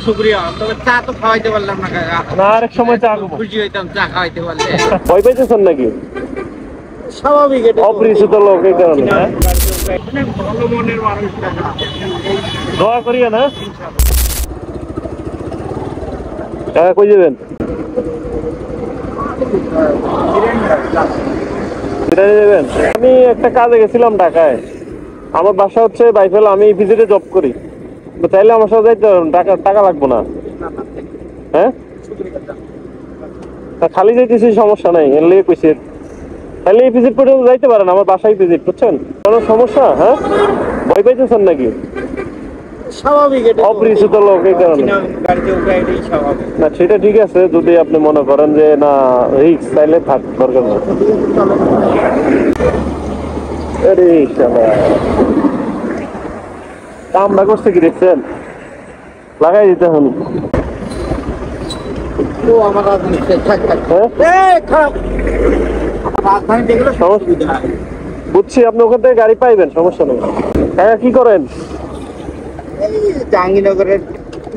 শুকরিয়া, তবে চা তো খাওয়াইতে পারলাম না কাকা। না, আরেক সময় চা খাবো। খুশি হইতাম চা খাওয়াইতে পারলে। ভয় পাইতেছেন নাকি? স্বাভাবিক, এটা অপরিচিত লোক এই কারণে। অনেক ভালো মনের মানুষ কাকা। দোয়া করিয়া না কাকা, কই যাবেন? যাবেন? আমি একটা কাজে গেছিলাম ঢাকায়। আমার বাসা হচ্ছে বাইফেল, আমি ভিজিটে জব করি। চাইলে আমার সাথে যাইতে টাকা টাকা লাগবো না। হ্যাঁ, খালি যাইতেছি, সমস্যা নাই, এর লেগে কইছি। তাহলে এই ভিজিট পর্যন্ত যাইতে পারেন, আমার বাসায় ভিজিট, বুঝছেন? কোনো সমস্যা? হ্যাঁ, ভয় পাইতেছেন নাকি? স্বাভাবিক, এটা অপরিচিত লোক এই কারণে। না, সেটা ঠিক আছে, যদি আপনি মনে করেন যে না রিস্ক, তাইলে থাক, দরকার নেই। আরে শালা, কামটা করছে কি দেখছেন? লাগাই দিতে হন। আমার রাজধানী খারাপ, আমার রাজধানী দেখলে সমস্যা। বুঝছি, আপনি ওখান থেকে গাড়ি পাইবেন, সমস্যা নেই। কাকা কি করেন? এই জাহাঙ্গীরনগরের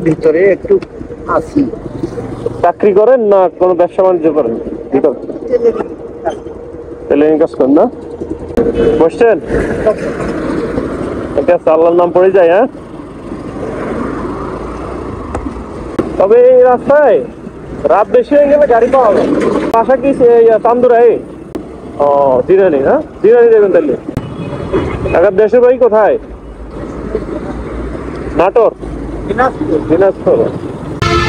ভিতরে একটু আছি। চাকরি করেন না কোনো ব্যবসা বাণিজ্য করেন? টেলিং কাজ করেন না? বসছেন? ঠিক আছে, আল্লাহর নাম পড়ে যায়। হ্যাঁ, তবে এই রাস্তায় রাত বেশি হয়ে গেলে গাড়ি পাওয়া যাবে। বাসা কি চান্দুরাই? ও, জিরানি। হ্যাঁ, জিরানি দেবেন তাহলে। এখন দেশের বাড়ি কোথায়? নাটোর, দিনাজপুর।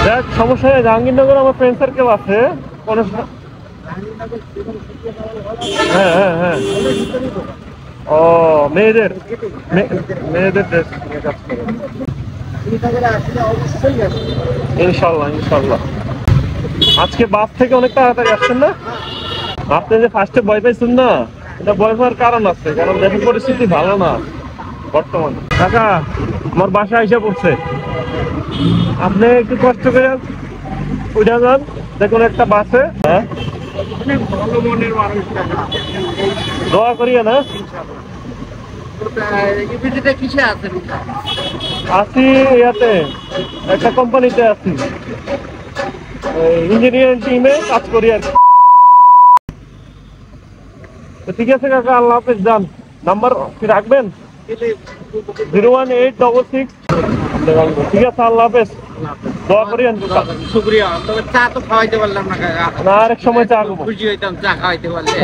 দেখ, সমস্যা নেই, জাহাঙ্গীরনগর আমার ফ্রেন্ড সার্কেল আছে। কোনো হ্যাঁ হ্যাঁ হ্যাঁ। ও, মেয়েদের মেয়েদের ড্রেস নিয়ে কাজ করে। ইনশাল্লাহ ইনশাল্লাহ। আজকে বাস থেকে অনেক তাড়াতাড়ি আসছেন না? আপনি যে ফার্স্টে ভয় পাইছেন না, এটা ভয় পাওয়ার কারণ আছে, কারণ দেশের পরিস্থিতি ভালো না বর্তমানে। কাকা, আমার বাসা এসে পড়ছে, আপনি একটু কষ্ট করে উঠে যান, দেখুন একটা বাসে। হ্যাঁ, অনেক ভালো মনের মানুষ কাকা। দোয়া করিয়া না। কিসে আছে? আছি ইয়াতে, একটা কোম্পানিতে আছি, ইঞ্জিনিয়ারিং টিমে কাজ করি আর কি। ঠিক আছে কাকা, আল্লাহ হাফেজ, যান। নাম্বার কি রাখবেন? 01866। ঠিক আছে, আল্লাহ হাফেজ, দোয়া করিয়েন। শুকরিয়া, তবে চা তো খাওয়াইতে পারলাম না কাকা। না, আরেক সময় চা খাবো। খুশি হইতাম চা খাওয়াইতে পারলে।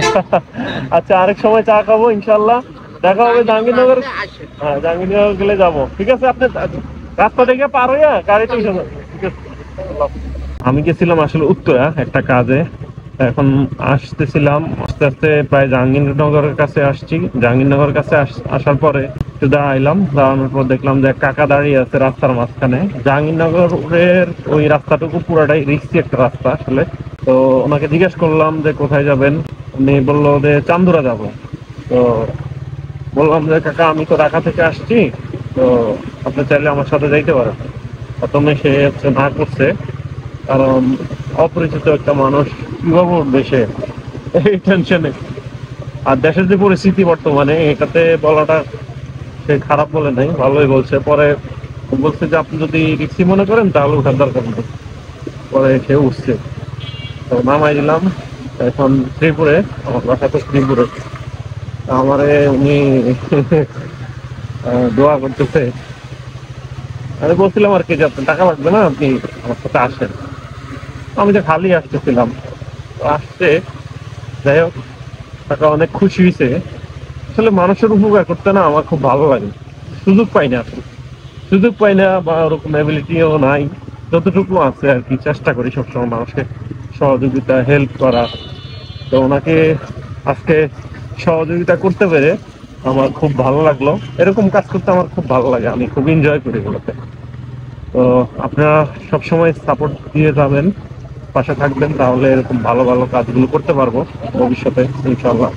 আচ্ছা, আরেক সময় চা খাবো ইনশাল্লাহ। দেখা হবে জাহাঙ্গীরনগর। হ্যাঁ, জাহাঙ্গীরনগর গেলে যাবো। ঠিক আছে, আপনি রাস্তা থেকে পার হইয়া গাড়িতে উঠে যান। ঠিক আছে, আমি গেছিলাম আসলে উত্তরা একটা কাজে। এখন আসতেছিলাম, আস্তে আস্তে প্রায় জাহাঙ্গীরনগরের কাছে আসছি। জাহাঙ্গীরনগরের কাছে আসার পরে একটু দাঁড়াইলাম, দাঁড়ানোর পর দেখলাম যে কাকা দাঁড়িয়ে আছে রাস্তার মাঝখানে। জাহাঙ্গীরনগরের ওই রাস্তাটুকু পুরাটাই রিস্কি একটা রাস্তা আসলে। তো ওনাকে জিজ্ঞেস করলাম যে কোথায় যাবেন। উনি বললো যে চান্দুরা যাব। তো বললাম যে কাকা, আমি তো ঢাকা থেকে আসছি, তো আপনি চাইলে আমার সাথে যাইতে পারেন। প্রথমে সে হচ্ছে না করছে, কারণ অপরিচিত একটা মানুষ, কিভাবে উঠবে সে, এই টেনশনে। আর দেশের যে পরিস্থিতি বর্তমানে, এটাতে বলাটা সে খারাপ বলে নাই, ভালোই বলছে। পরে বলছে যে আপনি যদি রিক্সি মনে করেন তাহলে উঠার দরকার নেই। পরে সে উঠছে, তো নামাই দিলাম। এখন শ্রীপুরে, আমার বাসা তো শ্রীপুরে। আমারে উনি দোয়া করতেছে। আমি বলছিলাম আর কি যে আপনার টাকা লাগবে না, আপনি আমার সাথে আসেন। আমি তো খালি আসতেছিলাম, আসতে যাই হোক, টাকা অনেক খুশি হয়েছে। আসলে মানুষের উপকার করতে না আমার খুব ভালো লাগে। সুযোগ পাই না, সুযোগ পাই না, বা ওরকম অ্যাবিলিটিও নাই। যতটুকু আছে আর কি, চেষ্টা করি সবসময় মানুষকে সহযোগিতা, হেল্প করা। তো ওনাকে আজকে সহযোগিতা করতে পেরে আমার খুব ভালো লাগলো। এরকম কাজ করতে আমার খুব ভালো লাগে, আমি খুব এনজয় করি এগুলোতে। তো আপনারা সবসময় সাপোর্ট দিয়ে যাবেন, পাশে থাকবেন, তাহলে এরকম ভালো ভালো কাজগুলো করতে পারবো ভবিষ্যতে ইনশাল্লাহ।